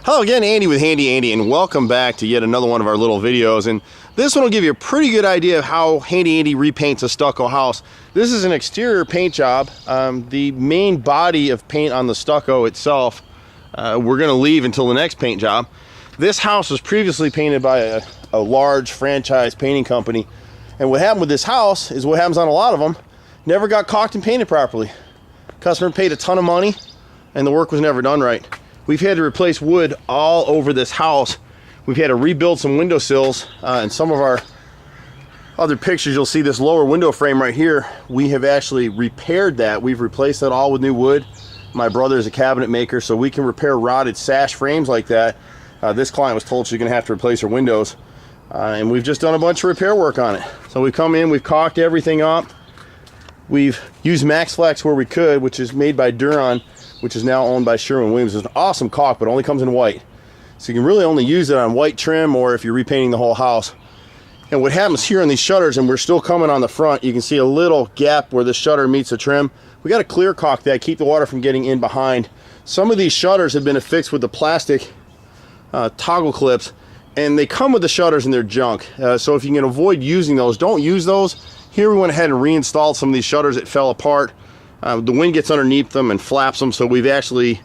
Hello again, Andy with Handy Andy, and welcome back to yet another one of our little videos. And this one will give you a pretty good idea of how Handy Andy repaints a stucco house. This is an exterior paint job. The main body of paint on the stucco itself, we're going to leave until the next paint job. This house was previously painted by a large franchise painting company. And what happened with this house is what happens on a lot of them. Never got caulked and painted properly. Customer paid a ton of money and the work was never done right. We've had to replace wood all over this house. We've had to rebuild some windowsills. In some of our other pictures, you'll see this lower window frame right here. We have actually repaired that. We've replaced that all with new wood. My brother is a cabinet maker, so we can repair rotted sash frames like that. This client was told she's gonna have to replace her windows. And we've just done a bunch of repair work on it. So we've come in, we've caulked everything up. We've used Max Flex where we could, which is made by Duron, which is now owned by Sherwin-Williams. It's an awesome caulk, but it only comes in white. So you can really only use it on white trim or if you're repainting the whole house. And what happens here on these shutters, and we're still coming on the front, you can see a little gap where the shutter meets the trim. We got to clear caulk that, keep the water from getting in behind. Some of these shutters have been affixed with the plastic toggle clips, and they come with the shutters and they're junk. So if you can avoid using those, don't use those. Here we went ahead and reinstalled some of these shutters that fell apart. The wind gets underneath them and flaps them, so we've actually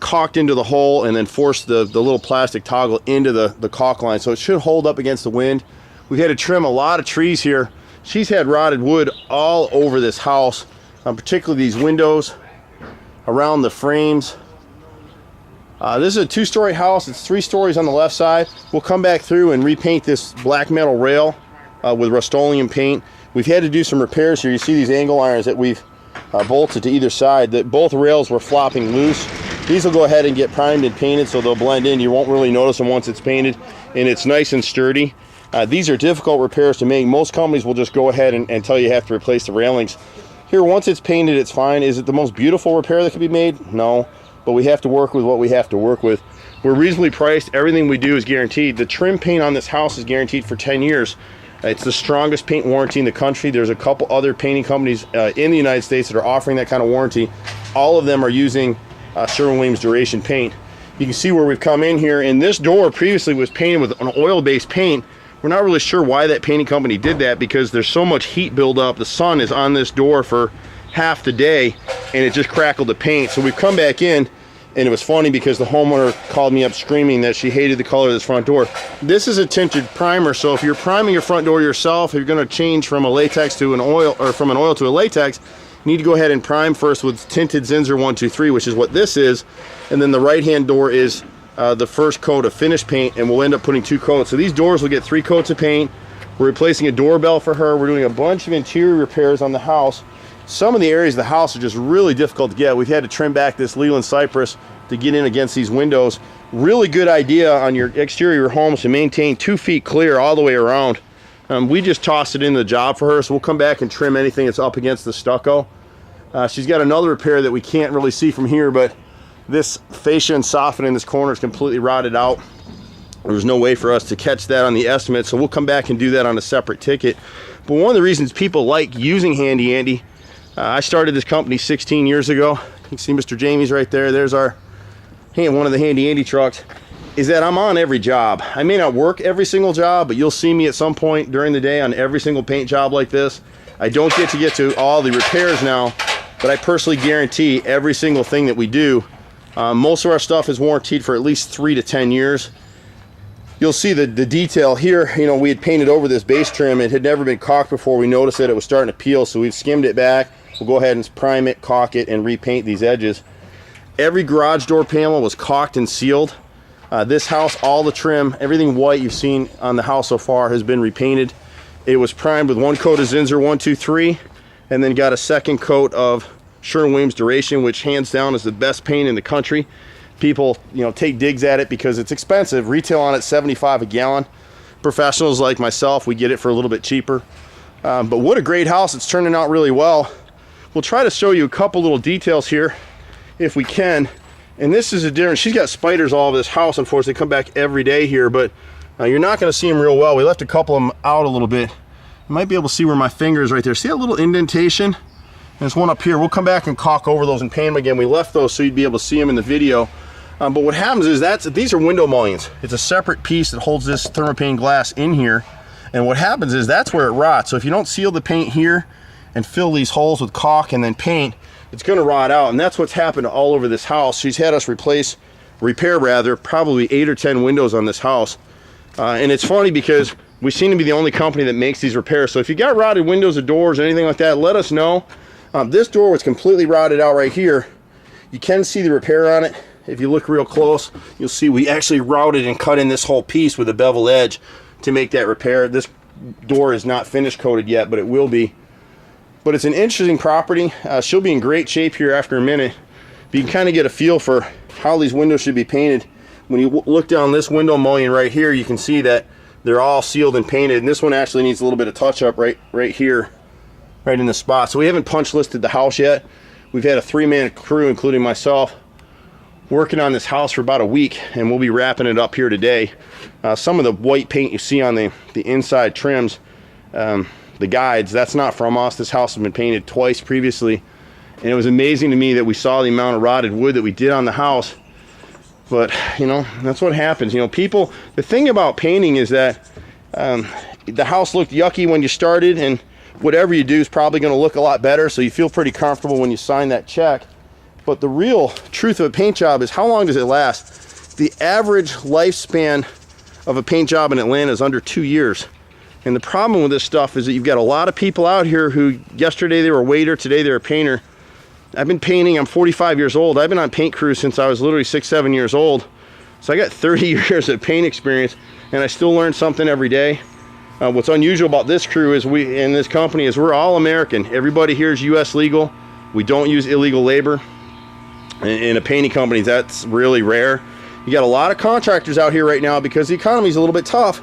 caulked into the hole and then forced the little plastic toggle into the caulk line, so it should hold up against the wind. We've had to trim a lot of trees here. She's had rotted wood all over this house, particularly these windows, around the frames. This is a two-story house. It's 3 stories on the left side. We'll come back through and repaint this black metal rail with Rust-Oleum paint. We've had to do some repairs here. You see these angle irons that we've bolted to either side. That both rails were flopping loose. These will go ahead and get primed and painted so they'll blend in. You won't really notice them once it's painted, and it's nice and sturdy. These are difficult repairs to make. Most companies will just go ahead and tell you have to replace the railings. Here, once it's painted, it's fine. Is it the most beautiful repair that could be made? No, but we have to work with what we have to work with. We're reasonably priced. Everything we do is guaranteed. The trim paint on this house is guaranteed for 10 years. It's the strongest paint warranty in the country. There's a couple other painting companies in the United States that are offering that kind of warranty. All of them are using Sherwin-Williams Duration paint. You can see where we've come in here, and this door previously was painted with an oil-based paint. We're not really sure why that painting company did that, because there's so much heat buildup. The sun is on this door for half the day, and it just crackled the paint. So we've come back in, and it was funny because the homeowner called me up screaming that she hated the color of this front door. This is a tinted primer, so if you're priming your front door yourself, if you're going to change from a latex to an oil, or from an oil to a latex, you need to go ahead and prime first with tinted Zinsser 123, which is what this is. And then the right-hand door is the first coat of finish paint, and we'll end up putting 2 coats. So these doors will get 3 coats of paint. We're replacing a doorbell for her. We're doing a bunch of interior repairs on the house. Some of the areas of the house are just really difficult to get. We've had to trim back this Leland cypress to get in against these windows. Really good idea on your exterior homes to maintain 2 feet clear all the way around. We just tossed it in the job for her, so we'll come back and trim anything that's up against the stucco. She's got another repair that we can't really see from here, but this fascia and soffit in this corner is completely rotted out. There's no way for us to catch that on the estimate, so we'll come back and do that on a separate ticket. But one of the reasons people like using Handy Andy, I started this company 16 years ago. You can see Mr. Jamie's right there. There's our one of the Handy Andy trucks. Is that I'm on every job. I may not work every single job, but you'll see me at some point during the day on every single paint job like this. I don't get to all the repairs now, but I personally guarantee every single thing that we do. Most of our stuff is warranted for at least 3 to 10 years. You'll see the detail here. You know, we had painted over this base trim. It had never been caulked before. We noticed that it was starting to peel, so we've skimmed it back. We'll go ahead and prime it, caulk it, and repaint these edges. Every garage door panel was caulked and sealed. This house, all the trim, everything white you've seen on the house so far has been repainted. It was primed with 1 coat of Zinsser 123, and then got a 2nd coat of Sherwin-Williams Duration, which hands down is the best paint in the country. People, take digs at it because it's expensive. Retail on it $75 a gallon. Professionals like myself, we get it for a little bit cheaper. But what a great house. It's turning out really well. We'll try to show you a couple little details here if we can. And this is a different, she's got spiders all over this house. Unfortunately, they come back every day here, but you're not going to see them real well. We left a couple of them out a little bit. You might be able to see where my finger is right there. See that little indentation? And there's one up here. We'll come back and caulk over those and paint them again. We left those so you'd be able to see them in the video. But what happens is these are window mullions. It's a separate piece that holds this thermopane glass in here. And what happens is that's where it rots. So if you don't seal the paint here and fill these holes with caulk and then paint, it's going to rot out. And that's what's happened all over this house. She's had us repair probably 8 or 10 windows on this house. And it's funny because we seem to be the only company that makes these repairs. So if you got rotted windows or doors or anything like that, let us know. This door was completely rotted out right here. You can see the repair on it. If you look real close, you'll see we actually routed and cut in this whole piece with a bevel edge to make that repair. This door is not finish coated yet, but it will be. But it's an interesting property. She'll be in great shape here after a minute. But you can kind of get a feel for how these windows should be painted. When you look down this window mullion right here, you can see that they're all sealed and painted. And this one actually needs a little bit of touch up right here, right in the spot. So we haven't punch listed the house yet. We've had a 3-man crew, including myself, working on this house for about a week, and we'll be wrapping it up here today. Some of the white paint you see on the inside trims, the guides, that's not from us. This house has been painted twice previously, and it was amazing to me that we saw the amount of rotted wood that we did on the house. But you know, that's what happens. You know, people, the thing about painting is that the house looked yucky when you started, and whatever you do is probably going to look a lot better, so you feel pretty comfortable when you sign that check. But the real truth of a paint job is, how long does it last? The average lifespan of a paint job in Atlanta is under 2 years. And the problem with this stuff is that you've got a lot of people out here who, yesterday they were a waiter, today they're a painter. I've been painting, I'm 45 years old. I've been on paint crews since I was literally 6, 7 years old. So I got 30 years of paint experience, and I still learn something every day. What's unusual about this crew is in this company is we're all American. Everybody here is US legal. We don't use illegal labor. In a painting company, that's really rare. You got a lot of contractors out here right now because the economy is a little bit tough.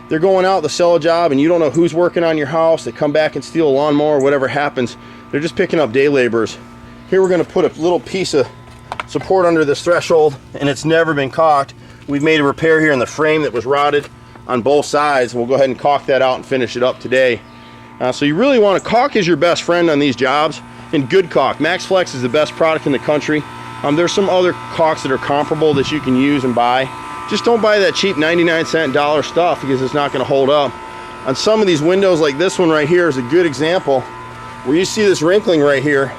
They're going out to sell a job and you don't know who's working on your house. They come back and steal a lawnmower, whatever happens. They're just picking up day laborers. Here we're going to put a little piece of support under this threshold, and it's never been caulked. We've made a repair here in the frame that was rotted on both sides. We'll go ahead and caulk that out and finish it up today. So you really want to, caulk is your best friend on these jobs, and good caulk. Max Flex is the best product in the country. There's some other caulks that are comparable that you can use and buy. Just don't buy that cheap 99-cent dollar stuff because it's not going to hold up. On some of these windows, like this one right here is a good example where you see this wrinkling right here,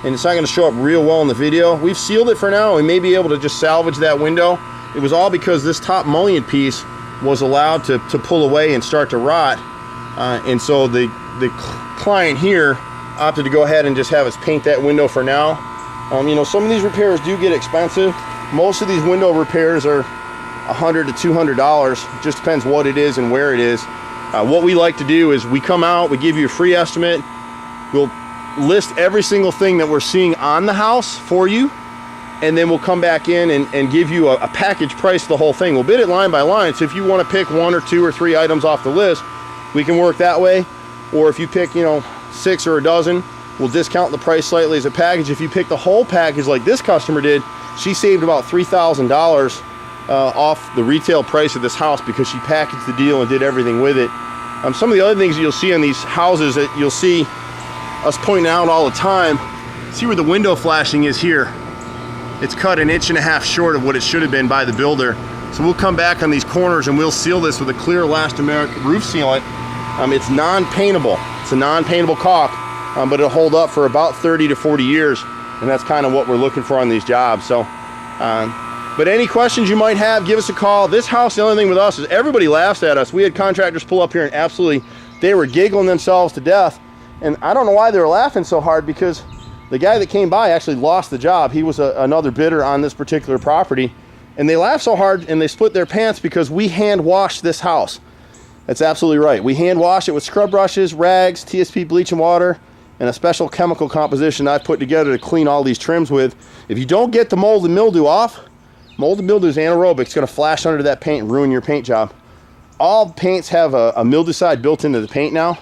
and it's not going to show up real well in the video. We've sealed it for now. We may be able to just salvage that window. It was all because this top mullion piece was allowed to pull away and start to rot, and so the client here opted to go ahead and just have us paint that window for now. You know, some of these repairs do get expensive. Most of these window repairs are $100 to $200. It just depends what it is and where it is. What we like to do is we come out, we give you a free estimate. We'll list every single thing that we're seeing on the house for you, and then we'll come back in and give you a package price of the whole thing. We'll bid it line by line, so if you want to pick 1 or 2 or 3 items off the list, we can work that way. Or if you pick, you know, 6 or a dozen, we'll discount the price slightly as a package. If you pick the whole package like this customer did, she saved about $3,000 off the retail price of this house because she packaged the deal and did everything with it. Some of the other things that you'll see on these houses that you'll see us pointing out all the time, see where the window flashing is here. It's cut 1.5 inches short of what it should have been by the builder. So we'll come back on these corners and we'll seal this with a clear elastomeric roof sealant. It's non-paintable. It's a non-paintable caulk. But it'll hold up for about 30 to 40 years, and that's kind of what we're looking for on these jobs. So, but any questions you might have, give us a call. This house, the only thing with us is everybody laughs at us. We had contractors pull up here and absolutely, they were giggling themselves to death. And I don't know why they were laughing so hard, because the guy that came by actually lost the job. He was another bidder on this particular property. And they laughed so hard and they split their pants because we hand washed this house. That's absolutely right. We hand wash it with scrub brushes, rags, TSP bleach and water, and a special chemical composition I've put together to clean all these trims with. If you don't get the mold and mildew off, mold and mildew is anaerobic. It's going to flash under that paint and ruin your paint job. All paints have a mildewcide built into the paint now,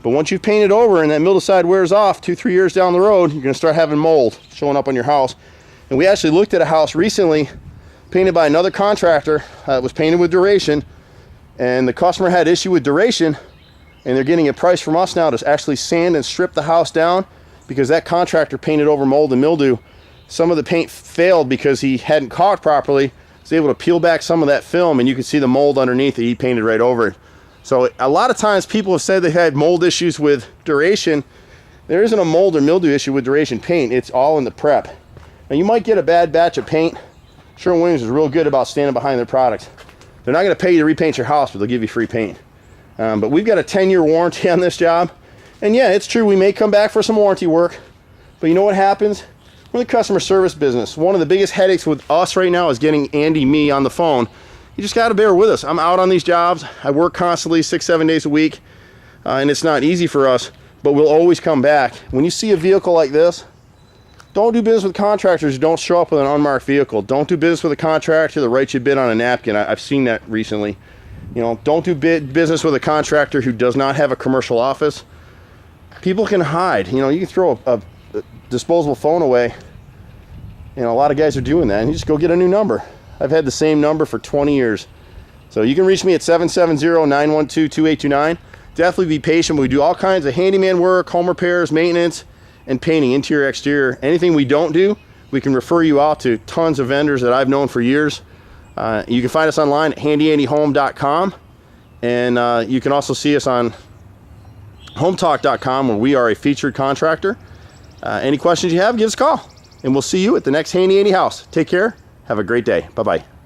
but once you've painted over and that mildewcide wears off 2-3 years down the road, you're going to start having mold showing up on your house. And we actually looked at a house recently painted by another contractor. It was painted with duration, and the customer had issue with duration, and they're getting a price from us now to actually sand and strip the house down because that contractor painted over mold and mildew. some of the paint failed because he hadn't caulked properly. He's able to peel back some of that film, and you can see the mold underneath it. He painted right over it. So a lot of times people have said they had mold issues with duration. There isn't a mold or mildew issue with duration paint. It's all in the prep. Now you might get a bad batch of paint. Sherwin-Williams is real good about standing behind their products. They're not going to pay you to repaint your house, but they'll give you free paint. But we've got a 10-year warranty on this job. And yeah, it's true, we may come back for some warranty work, but you know what happens? We're in the customer service business. One of the biggest headaches with us right now is getting Andy, me on the phone. You just got to bear with us. I'm out on these jobs. I work constantly 6-7 days a week, and it's not easy for us, but we'll always come back. When you see a vehicle like this, don't do business with contractors who don't show up with an unmarked vehicle. Don't do business with a contractor that writes you a bid on a napkin. I've seen that recently. You know, don't do business with a contractor who does not have a commercial office. People can hide. You know, you can throw a disposable phone away. You know, a lot of guys are doing that, and you just go get a new number. I've had the same number for 20 years. So you can reach me at 770-912-2829. Definitely be patient. We do all kinds of handyman work, home repairs, maintenance, and painting, interior, exterior. Anything we don't do, we can refer you out to tons of vendors that I've known for years. You can find us online at HandyANDYHome.com, and you can also see us on HomeTalk.com, where we are a featured contractor. Any questions you have, give us a call, and we'll see you at the next Handy Andy house. Take care. Have a great day. Bye-bye.